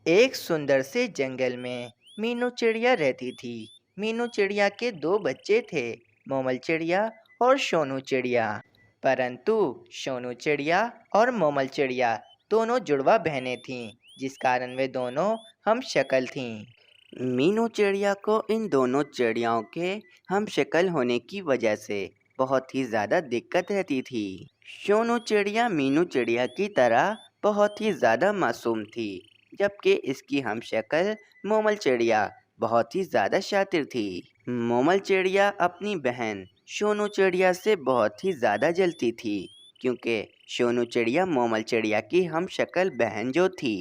एक सुंदर से जंगल में मीनू चिड़िया रहती थी। मीनू चिड़िया के दो बच्चे थे, मोमल चिड़िया और सोनू चिड़िया। परंतु सोनू चिड़िया और मोमल चिड़िया दोनों जुड़वा बहनें थीं, जिस कारण वे दोनों हम शक्ल थीं। मीनू चिड़िया को इन दोनों चिड़ियाओं के हम शक्ल होने की वजह से बहुत ही ज़्यादा दिक्कत रहती थी। सोनू चिड़िया मीनू चिड़िया की तरह बहुत ही ज़्यादा मासूम थी, जबकि इसकी हमशक्ल मोमल चिड़िया बहुत ही ज़्यादा शातिर थी। मोमल चिड़िया अपनी बहन सोनू चिड़िया से बहुत ही ज़्यादा जलती थी, क्योंकि सोनू चिड़िया मोमल चिड़िया की हमशक्ल बहन जो थी।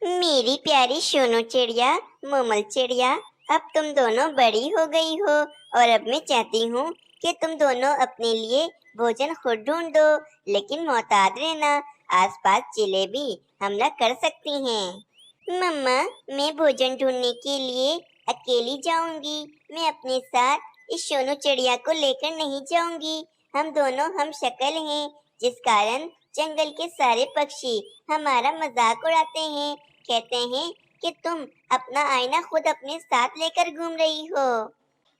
मेरी प्यारी सोनू चिड़िया, मोमल चिड़िया, अब तुम दोनों बड़ी हो गई हो और अब मैं चाहती हूँ कि तुम दोनों अपने लिए भोजन खुद ढूंढ दो, लेकिन मोहतात रहना, आसपास चिले भी हमला कर सकती हैं। मम्मा, मैं भोजन ढूंढने के लिए अकेली जाऊंगी। मैं अपने साथ इस सोनू चिड़िया को लेकर नहीं जाऊंगी। हम दोनों हम शक्ल हैं, जिस कारण जंगल के सारे पक्षी हमारा मजाक उड़ाते हैं। कहते हैं कि तुम अपना आईना खुद अपने साथ लेकर घूम रही हो।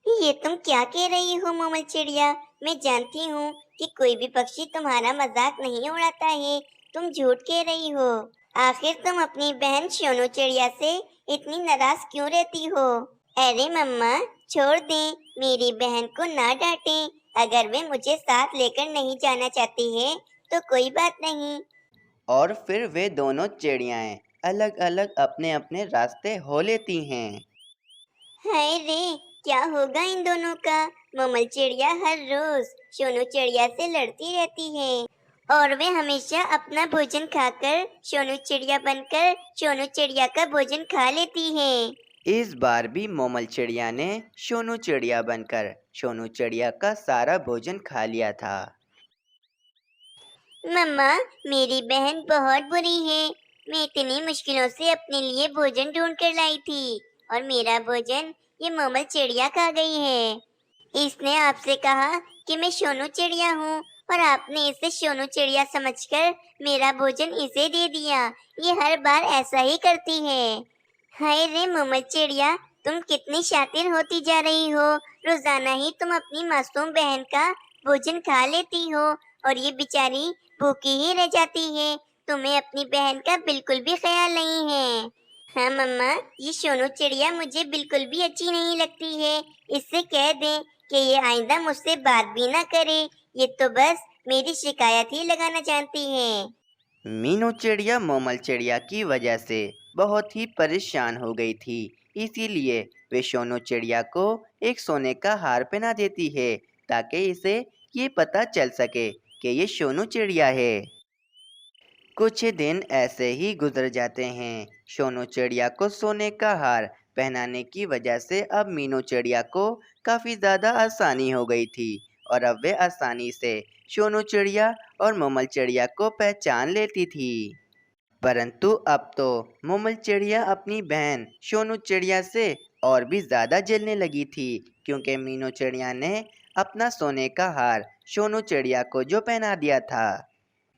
ये तुम क्या कह रही हो मोमल चिड़िया? मैं जानती हूँ कि कोई भी पक्षी तुम्हारा मजाक नहीं उड़ाता है। तुम झूठ कह रही हो। आखिर तुम अपनी बहन सोनू चिड़िया से इतनी नाराज क्यों रहती हो? अरे मम्मा, छोड़ दें, मेरी बहन को ना डांटें। अगर वे मुझे साथ लेकर नहीं जाना चाहती है तो कोई बात नहीं। और फिर वे दोनों चिड़ियाएं अलग अलग अपने अपने रास्ते हो लेती हैं। हाय रे, क्या होगा इन दोनों का? मोमल चिड़िया हर रोज सोनू चिड़िया से लड़ती रहती है और वे हमेशा अपना भोजन खाकर सोनू चिड़िया बनकर सोनू चिड़िया का भोजन खा लेती है। इस बार भी मोमल चिड़िया ने सोनू चिड़िया बनकर सोनू चिड़िया का सारा भोजन खा लिया था। मम्मा, मेरी बहन बहुत बुरी है। मैं इतनी मुश्किलों से अपने लिए भोजन ढूंढ कर लाई थी और मेरा भोजन ये मोमल चिड़िया खा गई है। इसने आपसे कहा कि मैं सोनू चिड़िया हूँ और आपने इसे सोनू चिड़िया समझकर मेरा भोजन इसे दे दिया। ये हर बार ऐसा ही करती है। हाय रे मोमल चिड़िया, तुम कितनी शातिर होती जा रही हो। रोजाना ही तुम अपनी मासूम बहन का भोजन खा लेती हो और ये बेचारी भूखी ही रह जाती है। तुम्हें अपनी बहन का बिल्कुल भी ख्याल नहीं है। हाँ मम्मा, ये सोनू चिड़िया मुझे बिल्कुल भी अच्छी नहीं लगती है। इससे कह दें कि ये आइंदा मुझसे बात भी ना करे। ये तो बस मेरी शिकायत ही लगाना चाहती है। मीनू चिड़िया मोमल चिड़िया की वजह से बहुत ही परेशान हो गई थी, इसीलिए वे सोनू चिड़िया को एक सोने का हार पहना देती है, ताकि इसे ये पता चल सके कि ये सोनू चिड़िया है। कुछ दिन ऐसे ही गुजर जाते हैं। सोनू चिड़िया को सोने का हार पहनाने की वजह से अब मीनू चिड़िया को काफ़ी ज़्यादा आसानी हो गई थी और अब वे आसानी से सोनू चिड़िया और मोमल चिड़िया को पहचान लेती थी। परंतु अब तो मोमल चिड़िया अपनी बहन सोनू चिड़िया से और भी ज़्यादा जलने लगी थी, क्योंकि मीनू चिड़िया ने अपना सोने का हार सोनू चिड़िया को जो पहना दिया था।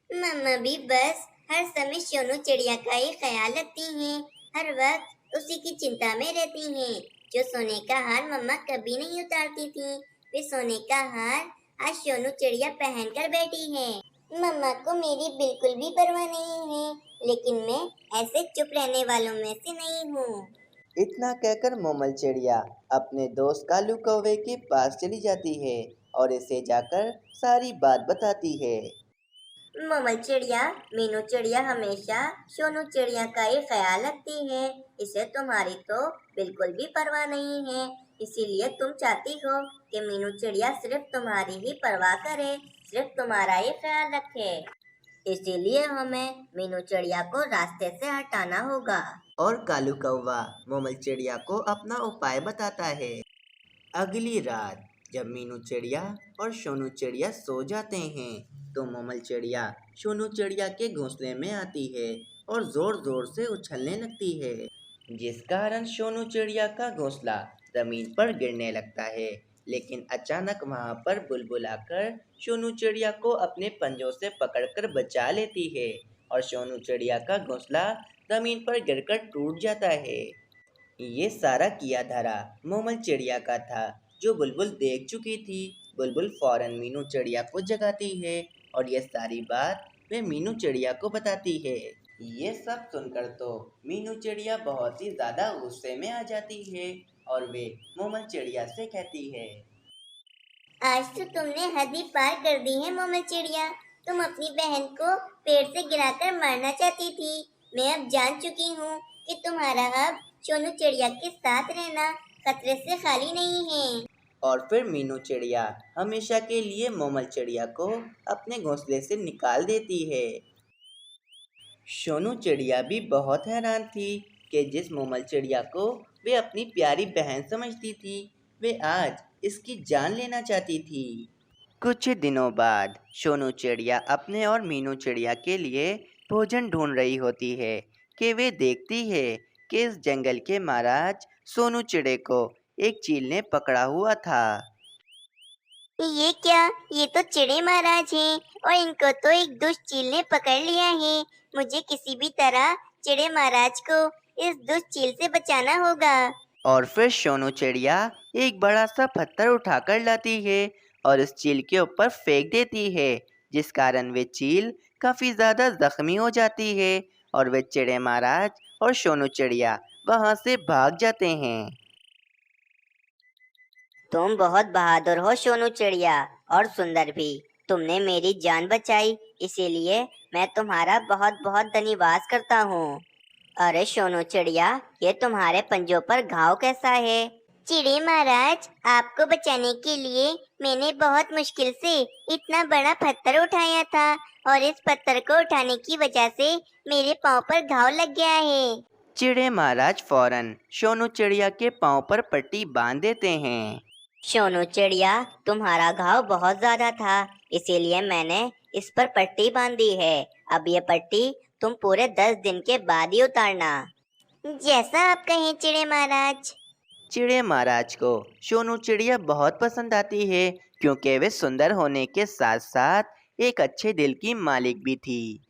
मम्मा भी बस हर समय सोनू चिड़िया का ही ख्याल रखती हैं। हर वक्त उसी की चिंता में रहती हैं। जो सोने का हार मम्मा कभी नहीं उतारती थी, वे सोने का हार आज सोनू चिड़िया पहनकर बैठी है। मम्मा को मेरी बिल्कुल भी परवाह नहीं है, लेकिन मैं ऐसे चुप रहने वालों में से नहीं हूँ। इतना कहकर मोमल चिड़िया अपने दोस्त कालू कौवे के पास चली जाती है और इसे जाकर सारी बात बताती है। मोमल चिड़िया, मीनू चिड़िया हमेशा सोनू चिड़िया का ही ख्याल रखती है। इसे तुम्हारी तो बिल्कुल भी परवाह नहीं है। इसीलिए तुम चाहती हो कि मीनू चिड़िया सिर्फ तुम्हारी ही परवाह करे, सिर्फ तुम्हारा ही ख्याल रखे। इसीलिए हमें मीनू चिड़िया को रास्ते से हटाना होगा। और कालू कौवा मोमल चिड़िया को अपना उपाय बताता है। अगली रात जब मीनू चिड़िया और सोनू चिड़िया सो जाते हैं, तो मोमल चिड़िया सोनू चिड़िया के घोंसले में आती है और जोर जोर से उछलने लगती है, जिस कारण सोनू चिड़िया का घोंसला जमीन पर गिरने लगता है। लेकिन अचानक वहां पर बुलबुल आकर सोनू चिड़िया को अपने पंजों से पकड़कर बचा लेती है और सोनू चिड़िया का घोंसला जमीन पर गिरकर टूट जाता है। ये सारा किया धरा मोमल चिड़िया का था, जो बुलबुल देख चुकी थी। बुलबुल फौरन मीनू चिड़िया को जगाती है और ये सारी बात वे मीनू चिड़िया को बताती है। ये सब सुनकर तो मीनू चिड़िया बहुत ही ज्यादा गुस्से में आ जाती है और वे मोमल चिड़िया से कहती है, आज तो तुमने हद ही पार कर दी है मोमल चिड़िया। तुम अपनी बहन को पेड़ से गिराकर मारना चाहती थी। मैं अब जान चुकी हूँ कि तुम्हारा अब सोनू चिड़िया के साथ रहना खतरे से खाली नहीं है। और फिर मीनू चिड़िया हमेशा के लिए मोमल चिड़िया को अपने घोंसले से निकाल देती है। सोनू चिड़िया भी बहुत हैरान थी कि जिस मोमल चिड़िया को वे अपनी प्यारी बहन समझती थी, वे आज इसकी जान लेना चाहती थी। कुछ दिनों बाद सोनू चिड़िया अपने और मीनू चिड़िया के लिए भोजन ढूंढ रही होती है कि वे देखती है कि इस जंगल के महाराज सोनू चिड़े को एक चील ने पकड़ा हुआ था। ये क्या? ये तो चिड़े महाराज हैं और इनको तो एक दुष्ट चील ने पकड़ लिया है। मुझे किसी भी तरह चिड़े महाराज को इस दुष्ट चील से बचाना होगा। और फिर सोनू चिड़िया एक बड़ा सा पत्थर उठाकर लाती है और इस चील के ऊपर फेंक देती है, जिस कारण वे चील काफी ज्यादा जख्मी हो जाती है और वे चिड़े महाराज और सोनू चिड़िया वहां से भाग जाते हैं। तुम बहुत बहादुर हो सोनू चिड़िया, और सुंदर भी। तुमने मेरी जान बचाई, इसीलिए मैं तुम्हारा बहुत बहुत धन्यवाद करता हूँ। अरे सोनू चिड़िया, ये तुम्हारे पंजों पर घाव कैसा है? चिड़े महाराज, आपको बचाने के लिए मैंने बहुत मुश्किल से इतना बड़ा पत्थर उठाया था और इस पत्थर को उठाने की वजह से मेरे पाँव पर घाव लग गया है। चिड़े महाराज फौरन सोनू चिड़िया के पाँव पर पट्टी बांध देते हैं। सोनू चिड़िया, तुम्हारा घाव बहुत ज्यादा था, इसीलिए मैंने इस पर पट्टी बांधी है। अब ये पट्टी तुम पूरे 10 दिन के बाद ही उतारना। जैसा आप कहें चिड़े महाराज। चिड़े महाराज को सोनू चिड़िया बहुत पसंद आती है, क्योंकि वे सुंदर होने के साथ साथ एक अच्छे दिल की मालिक भी थी।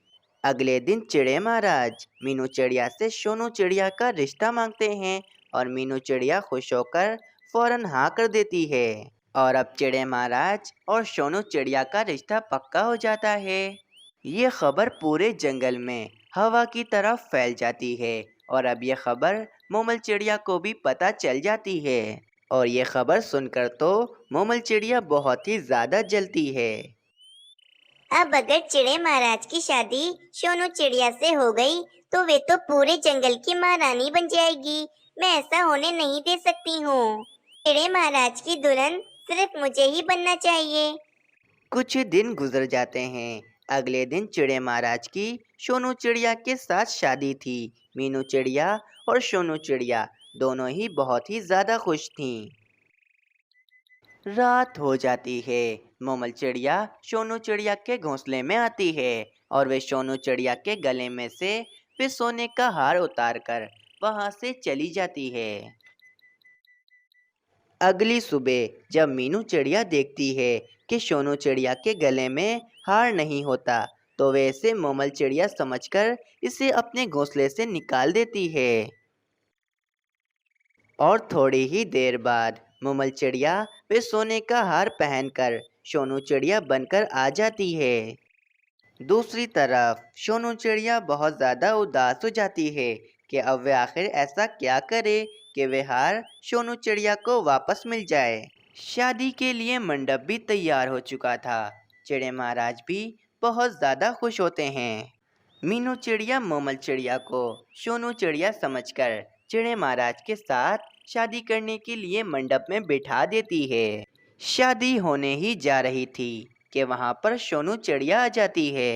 अगले दिन चिड़े महाराज मीनू चिड़िया से सोनू चिड़िया का रिश्ता मांगते हैं और मीनू चिड़िया खुश होकर फौरन हाँ कर देती है और अब चिड़े महाराज और सोनू चिड़िया का रिश्ता पक्का हो जाता है। ये खबर पूरे जंगल में हवा की तरह फैल जाती है और अब ये खबर मोमल चिड़िया को भी पता चल जाती है और ये खबर सुनकर तो मोमल चिड़िया बहुत ही ज्यादा जलती है। अब अगर चिड़े महाराज की शादी सोनू चिड़िया से हो गई तो वे तो पूरे जंगल की महारानी बन जाएगी। मैं ऐसा होने नहीं दे सकती हूँ। चिड़े महाराज की दुल्हन सिर्फ मुझे ही बनना चाहिए। कुछ दिन गुजर जाते हैं। अगले दिन चिड़े महाराज की सोनू चिड़िया के साथ शादी थी। मीनू चिड़िया और सोनू चिड़िया दोनों ही बहुत ही ज्यादा खुश थीं। रात हो जाती है। मोमल चिड़िया सोनू चिड़िया के घोंसले में आती है और वे सोनू चिड़िया के गले में से वे सोने का हार उतारकर वहां से चली जाती है। अगली सुबह जब मीनू चिड़िया देखती है कि सोनू चिड़िया के गले में हार नहीं होता, तो वे इसे मोमल चिड़िया समझकर इसे अपने घोंसले से निकाल देती है। और थोड़ी ही देर बाद मोमल चिड़िया वे सोने का हार पहनकर सोनू चिड़िया बनकर आ जाती है। दूसरी तरफ सोनू चिड़िया बहुत ज़्यादा उदास हो जाती है कि अब वे आखिर ऐसा क्या करे कि वे हार सोनू चिड़िया को वापस मिल जाए। शादी के लिए मंडप भी तैयार हो चुका था। चिड़े महाराज भी बहुत ज़्यादा खुश होते हैं। मीनू चिड़िया मोमल चिड़िया को सोनू चिड़िया समझकर चिड़े महाराज के साथ शादी करने के लिए मंडप में बिठा देती है। शादी होने ही जा रही थी कि वहां पर सोनू चिड़िया आ जाती है।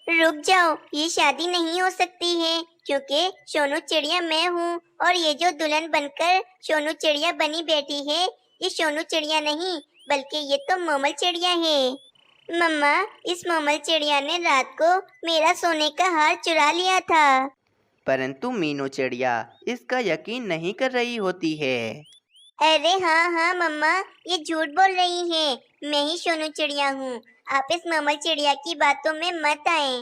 रुक जाओ, ये शादी नहीं हो सकती है, क्योंकि सोनू चिड़िया मैं हूँ और ये जो दुल्हन बनकर सोनू चिड़िया बनी बैठी है, ये सोनू चिड़िया नहीं बल्कि ये तो मोमल चिड़िया है। मम्मा, इस मोमल चिड़िया ने रात को मेरा सोने का हार चुरा लिया था। परंतु मीनू चिड़िया इसका यकीन नहीं कर रही होती है। अरे हाँ हाँ मम्मा, ये झूठ बोल रही है। मैं ही सोनू चिड़िया हूँ। आप इस मोमल चिड़िया की बातों में मत आए।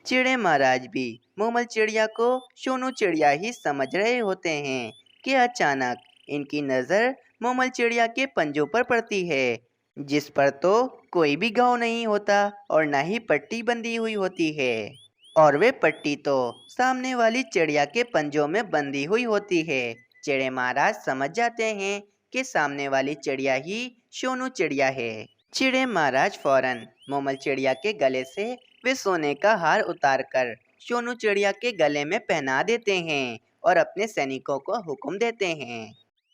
चिड़े महाराज भी मोमल चिड़िया को सोनू चिड़िया ही समझ रहे होते हैं कि अचानक इनकी नज़र मोमल चिड़िया के पंजों पर पड़ती है, जिस पर तो कोई भी घाव नहीं होता और ना ही पट्टी बंधी हुई होती है। और वे पट्टी तो सामने वाली चिड़िया के पंजों में बंधी हुई होती है। चिड़े महाराज समझ जाते हैं कि सामने वाली चिड़िया ही सोनू चिड़िया है। चिड़े महाराज फौरन मोमल चिड़िया के गले से वे सोने का हार उतारकर सोनू चिड़िया के गले में पहना देते हैं और अपने सैनिकों को हुक्म देते हैं।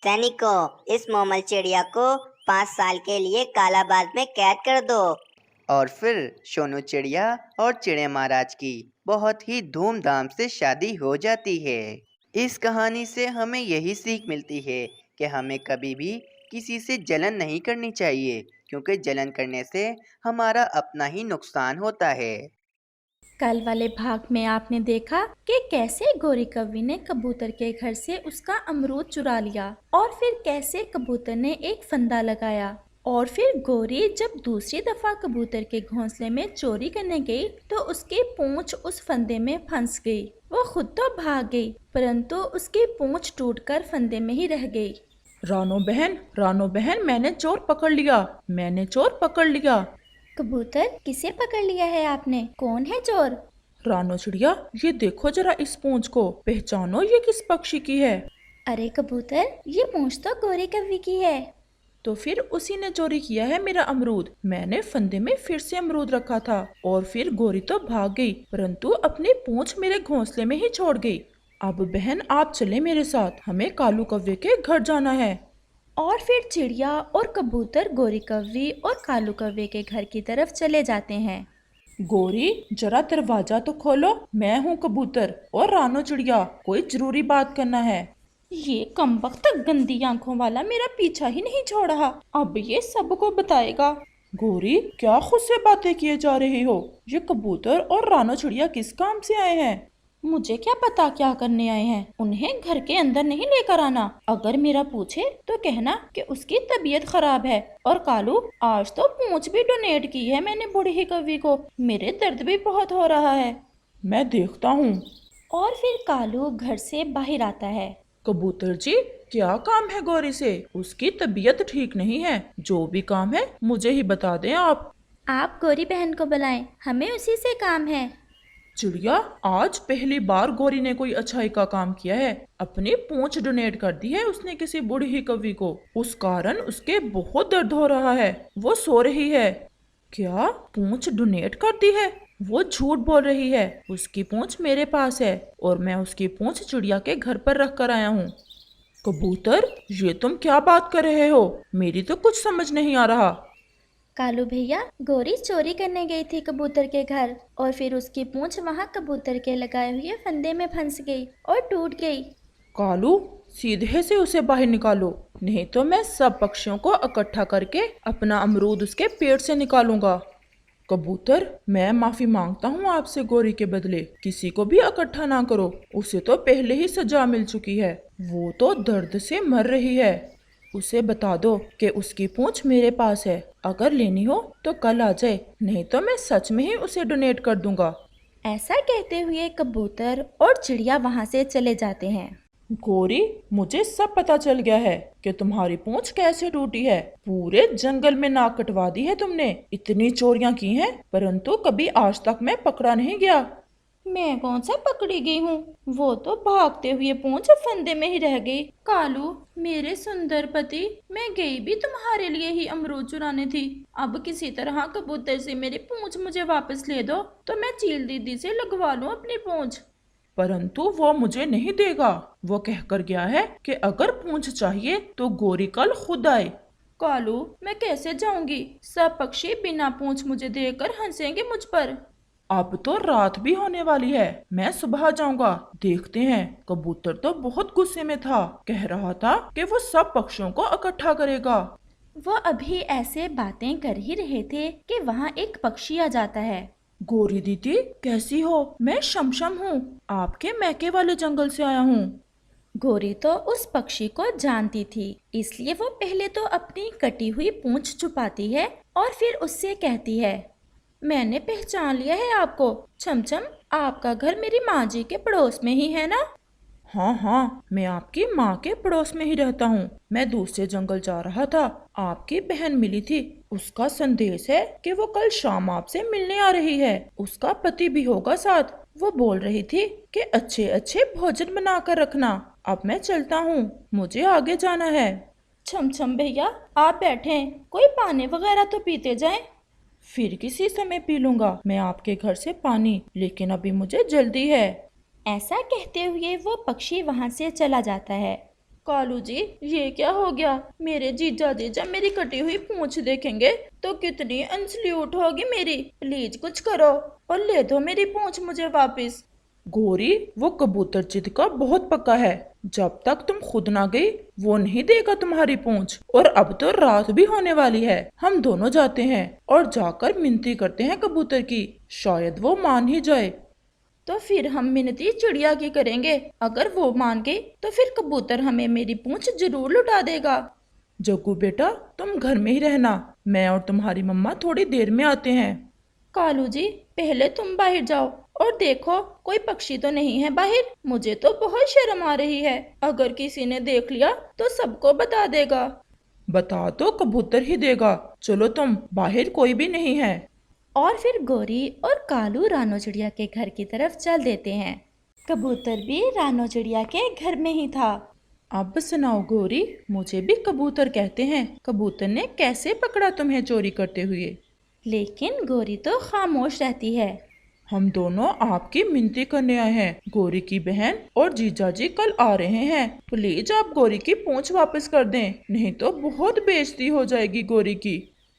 सैनिकों, इस मोमल चिड़िया को 5 साल के लिए कालाबाद में कैद कर दो। और फिर सोनू चिड़िया और चिड़े महाराज की बहुत ही धूमधाम से शादी हो जाती है। इस कहानी से हमें यही सीख मिलती है कि हमें कभी भी किसी से जलन नहीं करनी चाहिए, क्योंकि जलन करने से हमारा अपना ही नुकसान होता है। कल वाले भाग में आपने देखा कि कैसे गोरी कौवी ने कबूतर के घर से उसका अमरूद चुरा लिया और फिर कैसे कबूतर ने एक फंदा लगाया और फिर गोरी जब दूसरी दफा कबूतर के घोंसले में चोरी करने गई तो उसकी पूंछ उस फंदे में फंस गई। वो खुद तो भाग गई परंतु उसकी पूंछ टूटकर फंदे में ही रह गई। रानो बहन, मैंने चोर पकड़ लिया। कबूतर, किसे पकड़ लिया है आपने? कौन है चोर? रानो चिड़िया, ये देखो जरा इस पूंछ को, पहचानो ये किस पक्षी की है? अरे कबूतर, ये पूंछ तो गोरी कौवी की है। तो फिर उसी ने चोरी किया है मेरा अमरूद। मैंने फंदे में फिर से अमरूद रखा था और फिर गोरी तो भाग गई परंतु अपनी पूंछ मेरे घोंसले में ही छोड़ गई। अब बहन आप चले मेरे साथ, हमें कालू कौवे के घर जाना है। और फिर चिड़िया और कबूतर गोरी कौवी और कालू कौवे के घर की तरफ चले जाते हैं। गोरी जरा दरवाजा तो खोलो, मैं हूँ कबूतर और रानो चिड़िया, कोई जरूरी बात करना है। ये कमबख्त गंदी आंखों वाला मेरा पीछा ही नहीं छोड़ रहा, अब ये सबको बताएगा। गोरी क्या खुद से बातें किए जा रही हो? ये कबूतर और रानो चिड़िया किस काम से आए हैं? मुझे क्या पता क्या करने आए हैं, उन्हें घर के अंदर नहीं लेकर आना। अगर मेरा पूछे तो कहना कि उसकी तबीयत खराब है। और कालू, आज तो पूंछ भी डोनेट की है मैंने बूढ़ी कौवी को, मेरे दर्द भी बहुत हो रहा है। मैं देखता हूँ। और फिर कालू घर से बाहर आता है। कबूतर जी, क्या काम है गोरी से? उसकी तबीयत ठीक नहीं है, जो भी काम है मुझे ही बता दें आप। आप गोरी बहन को बुलाएं, हमें उसी से काम है। चिड़िया, आज पहली बार गोरी ने कोई अच्छाई का काम किया है। अपनी पूंछ डोनेट कर दी है उसने किसी बूढ़ी कौवी को, उस कारण उसके बहुत दर्द हो रहा है, वो सो रही है। क्या पूंछ डोनेट कर दी है? वो झूठ बोल रही है। उसकी पूंछ मेरे पास है और मैं उसकी पूंछ चिड़िया के घर पर रख कर आया हूँ। कबूतर, ये तुम क्या बात कर रहे हो? मेरी तो कुछ समझ नहीं आ रहा। कालू भैया, गोरी चोरी करने गई थी कबूतर के घर और फिर उसकी पूंछ वहाँ कबूतर के लगाए हुए फंदे में फंस गई और टूट गई। कालू, सीधे से उसे बाहर निकालो, नहीं तो मैं सब पक्षियों को इकट्ठा करके अपना अमरूद उसके पेट से निकालूंगा। कबूतर, मैं माफी मांगता हूँ आपसे गोरी के बदले, किसी को भी इकट्ठा ना करो, उसे तो पहले ही सजा मिल चुकी है, वो तो दर्द से मर रही है। उसे बता दो कि उसकी पूंछ मेरे पास है, अगर लेनी हो तो कल आ जाए, नहीं तो मैं सच में ही उसे डोनेट कर दूंगा। ऐसा कहते हुए कबूतर और चिड़िया वहाँ से चले जाते हैं। गोरी, मुझे सब पता चल गया है कि तुम्हारी पूंछ कैसे टूटी है। पूरे जंगल में नाक कटवा दी है तुमने, इतनी चोरियां की हैं, परंतु कभी आज तक मैं पकड़ा नहीं गया। मैं कौन सा पकड़ी गई हूँ, वो तो भागते हुए पूंछ फंदे में ही रह गई। कालू, मेरे सुंदर पति, मैं गई भी तुम्हारे लिए ही अमरूद चुराने थी। अब किसी तरह कबूतर से मेरी पूंछ मुझे वापस ले दो तो मैं चील दीदी से लगवा लूं अपनी पूंछ। परंतु वो मुझे नहीं देगा, वो कहकर गया है कि अगर पूंछ चाहिए तो गोरी कल खुद आए। कालू, मैं कैसे जाऊंगी? सब पक्षी बिना पूंछ मुझे देकर हंसेंगे मुझ पर। अब तो रात भी होने वाली है, मैं सुबह जाऊंगा, देखते हैं। कबूतर तो बहुत गुस्से में था, कह रहा था कि वो सब पक्षियों को इकट्ठा करेगा। वो अभी ऐसे बातें कर ही रहे थे कि वहाँ एक पक्षी आ जाता है। गोरी दीदी, कैसी हो? मैं शमशम हूँ, आपके मैके वाले जंगल से आया हूँ। गोरी तो उस पक्षी को जानती थी, इसलिए वो पहले तो अपनी कटी हुई पूंछ छुपाती है और फिर उससे कहती है, मैंने पहचान लिया है आपको। छमछम, आपका घर मेरी माँ जी के पड़ोस में ही है ना? हाँ हाँ, मैं आपकी माँ के पड़ोस में ही रहता हूँ। मैं दूसरे जंगल जा रहा था, आपकी बहन मिली थी। उसका संदेश है कि वो कल शाम आपसे मिलने आ रही है। उसका पति भी होगा साथ। वो बोल रही थी कि अच्छे अच्छे भोजन बना कर रखना। अब मैं चलता हूँ, मुझे आगे जाना है। छमछम भैया, आप बैठें, कोई पानी वगैरह तो पीते जाएं। फिर किसी समय पी लूंगा मैं आपके घर से पानी, लेकिन अभी मुझे जल्दी है। ऐसा कहते हुए वो पक्षी वहां से चला जाता है। कालू जी, ये क्या हो गया? मेरे जीजा जी जब मेरी कटी हुई पूंछ देखेंगे तो कितनी अनसल्यूट होगी मेरी। प्लीज कुछ करो और ले दो मेरी पूंछ मुझे वापस। गोरी, वो कबूतर जिद का बहुत पक्का है। जब तक तुम खुद ना गई वो नहीं देगा तुम्हारी पूंछ। और अब तो रात भी होने वाली है। हम दोनों जाते हैं और जाकर मिन्नती करते हैं कबूतर की, शायद वो मान ही जाए। तो फिर हम मिन्नती चिड़िया की करेंगे। अगर वो मान गई तो फिर कबूतर हमें मेरी पूंछ जरूर लुटा देगा। जग्गू बेटा, तुम घर में ही रहना, मैं और तुम्हारी मम्मा थोड़ी देर में आते हैं। कालू जी, पहले तुम बाहर जाओ और देखो कोई पक्षी तो नहीं है बाहर। मुझे तो बहुत शर्म आ रही है, अगर किसी ने देख लिया तो सबको बता देगा। बता तो कबूतर ही देगा। चलो तुम, बाहर कोई भी नहीं है। और फिर गोरी और कालू रानो चिड़िया के घर की तरफ चल देते हैं। कबूतर भी रानो चिड़िया के घर में ही था। अब सुनाओ गोरी, मुझे भी कबूतर कहते हैं। कबूतर ने कैसे पकड़ा तुम्हें चोरी करते हुए? लेकिन गोरी तो खामोश रहती है। हम दोनों आपकी मिन्नती करने आए हैं। गोरी की बहन और जीजा जी कल आ रहे हैं। प्लीज आप गोरी की पूंछ वापस कर दें, नहीं तो बहुत बेइज्जती हो जाएगी गोरी की।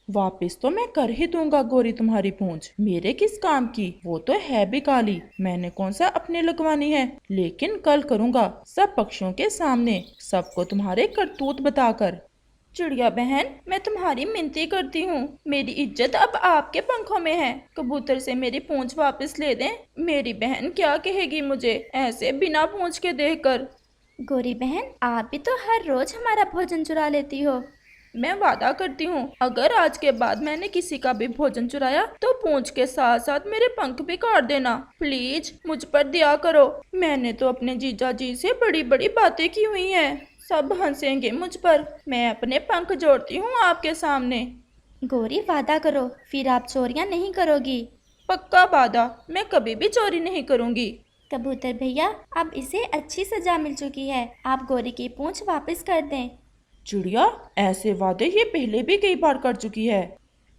वापस तो मैं कर ही दूंगा गोरी तुम्हारी पूंछ, मेरे किस काम की? वो तो है भी काली, मैंने कौन सा अपने लगवानी है। लेकिन कल करूंगा, सब पक्षियों के सामने, सबको तुम्हारे करतूत बताकर। चिड़िया बहन, मैं तुम्हारी मिन्नती करती हूँ, मेरी इज्जत अब आपके पंखों में है। कबूतर से मेरी पूंछ वापस ले दें। मेरी बहन क्या कहेगी मुझे ऐसे बिना पूंछ के देखकर? गोरी बहन, आप भी तो हर रोज हमारा भोजन चुरा लेती हो। मैं वादा करती हूँ, अगर आज के बाद मैंने किसी का भी भोजन चुराया तो पूंछ के साथ साथ मेरे पंख भी काट देना। प्लीज मुझ पर दया करो। मैंने तो अपने जीजा जी से बड़ी बड़ी बातें की हुई हैं। सब हंसेंगे मुझ पर। मैं अपने पंख जोड़ती हूँ आपके सामने। गोरी, वादा करो, फिर आप चोरियाँ नहीं करोगी। पक्का वादा, मैं कभी भी चोरी नहीं करूँगी। कबूतर भैया, अब इसे अच्छी सजा मिल चुकी है, आप गोरी की पूंछ वापस कर दें। चिड़िया, ऐसे वादे ये पहले भी कई बार कर चुकी है।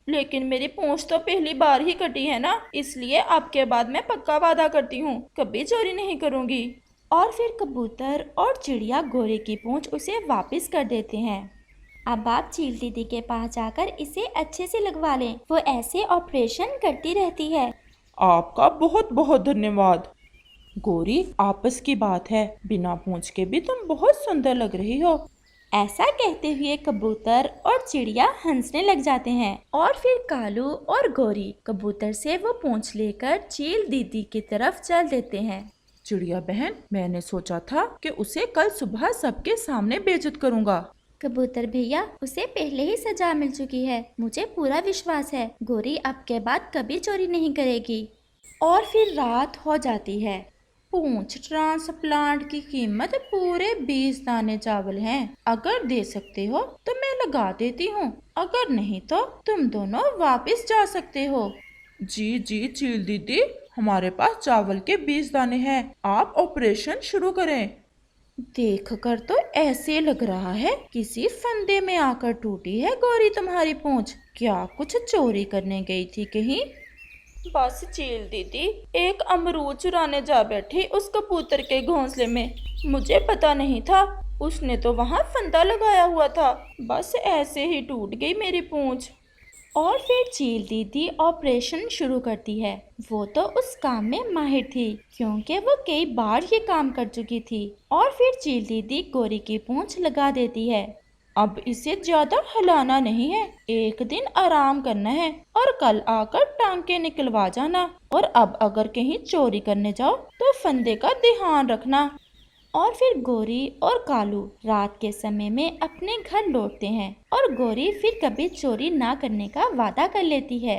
लेकिन मेरी पूंछ तो पहली बार ही कटी है ना, इसलिए अब के बाद मैं पक्का वादा करती हूँ, कभी चोरी नहीं करूँगी। और फिर कबूतर और चिड़िया गोरी की पूंछ उसे वापस कर देते हैं। अब आप चील दीदी के पास जाकर इसे अच्छे से लगवा लें, वो ऐसे ऑपरेशन करती रहती है। आपका बहुत बहुत धन्यवाद। गोरी, आपस की बात है, बिना पूंछ के भी तुम बहुत सुंदर लग रही हो। ऐसा कहते हुए कबूतर और चिड़िया हंसने लग जाते हैं। और फिर कालू और गोरी कबूतर से वो पूंछ लेकर चील दीदी की तरफ चल देते हैं। चिड़िया बहन, मैंने सोचा था कि उसे कल सुबह सबके सामने बेइज्जत करूंगा। कबूतर भैया, उसे पहले ही सजा मिल चुकी है, मुझे पूरा विश्वास है गोरी अब के बाद कभी चोरी नहीं करेगी। और फिर रात हो जाती है। पूंछ ट्रांसप्लांट की कीमत पूरे 20 दाने चावल हैं। अगर दे सकते हो तो मैं लगा देती हूँ, अगर नहीं तो तुम दोनों वापस जा सकते हो। जी जी चील दीदी, हमारे पास चावल के 20 दाने हैं, आप ऑपरेशन शुरू करें। देखकर तो ऐसे लग रहा है किसी फंदे में आकर टूटी है गोरी तुम्हारी पूंछ। क्या कुछ चोरी करने गई थी कहीं? बस चील दीदी, एक अमरूद चुराने जा बैठी उस कबूतर के घोंसले में। मुझे पता नहीं था, उसने तो वहाँ फंदा लगाया हुआ था, बस ऐसे ही टूट गई मेरी पूंछ। और फिर चील दीदी ऑपरेशन शुरू करती है। वो तो उस काम में माहिर थी क्योंकि वो कई बार ये काम कर चुकी थी। और फिर चील दीदी गोरी की पूंछ लगा देती है। अब इसे ज्यादा हिलाना नहीं है, एक दिन आराम करना है और कल आकर टांके निकलवा जाना। और अब अगर कहीं चोरी करने जाओ तो फंदे का ध्यान रखना। और फिर गोरी और कालू रात के समय में अपने घर लौटते हैं और गोरी फिर कभी चोरी ना करने का वादा कर लेती है।